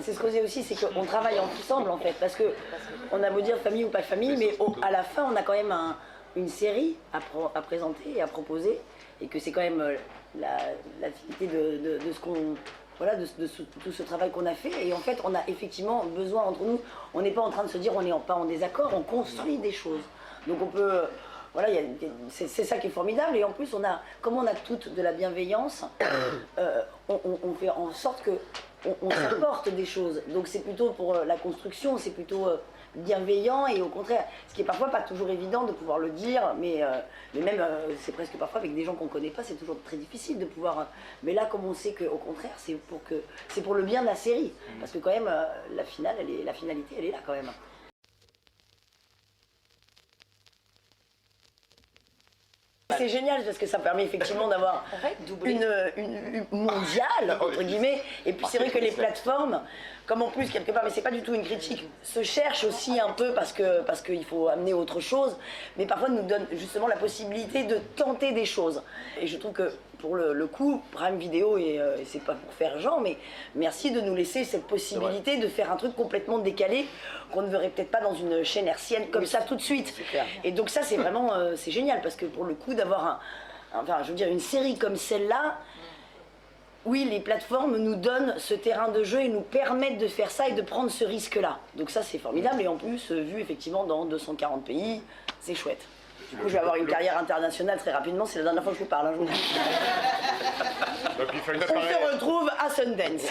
c'est ce qu'on disait aussi, c'est qu'on travaille ensemble en fait, parce que on a beau dire famille ou pas famille, mais à la fin on a quand même une série à présenter et à proposer, et que c'est quand même la finalité de ce qu'on... Voilà, tout ce travail qu'on a fait, et en fait on a effectivement besoin entre nous, on n'est pas en train de se dire on n'est pas en désaccord, on construit des choses. Donc on peut... Voilà, c'est ça qui est formidable, et en plus comme on a toutes de la bienveillance, on fait en sorte que on s'apporte des choses. Donc c'est plutôt pour la construction, c'est plutôt bienveillant, et au contraire, ce qui est parfois pas toujours évident de pouvoir le dire, mais même c'est presque parfois avec des gens qu'on connaît pas, c'est toujours très difficile de pouvoir. Mais là, comme on sait qu'au contraire, c'est pour le bien de la série, parce que quand même la finalité, elle est là quand même. C'est génial parce que ça permet effectivement d'avoir une mondiale, entre guillemets, et puis c'est vrai que les plateformes, comme en plus quelque part, mais c'est pas du tout une critique, se cherchent aussi un peu parce qu'il faut amener autre chose, mais parfois nous donnent justement la possibilité de tenter des choses. Et je trouve que pour le coup, Prime Video, et c'est pas pour faire genre, mais merci de nous laisser cette possibilité de faire un truc complètement décalé qu'on ne verrait peut-être pas dans une chaîne hertzienne comme ça tout de suite. Et donc ça c'est vraiment c'est génial, parce que pour le coup d'avoir je veux dire, une série comme celle-là, oui, les plateformes nous donnent ce terrain de jeu et nous permettent de faire ça et de prendre ce risque-là. Donc ça c'est formidable, et en plus vu effectivement dans 240 pays, c'est chouette. Du coup, je vais avoir une carrière internationale très rapidement, c'est la dernière fois que je vous parle. On se retrouve à Sundance.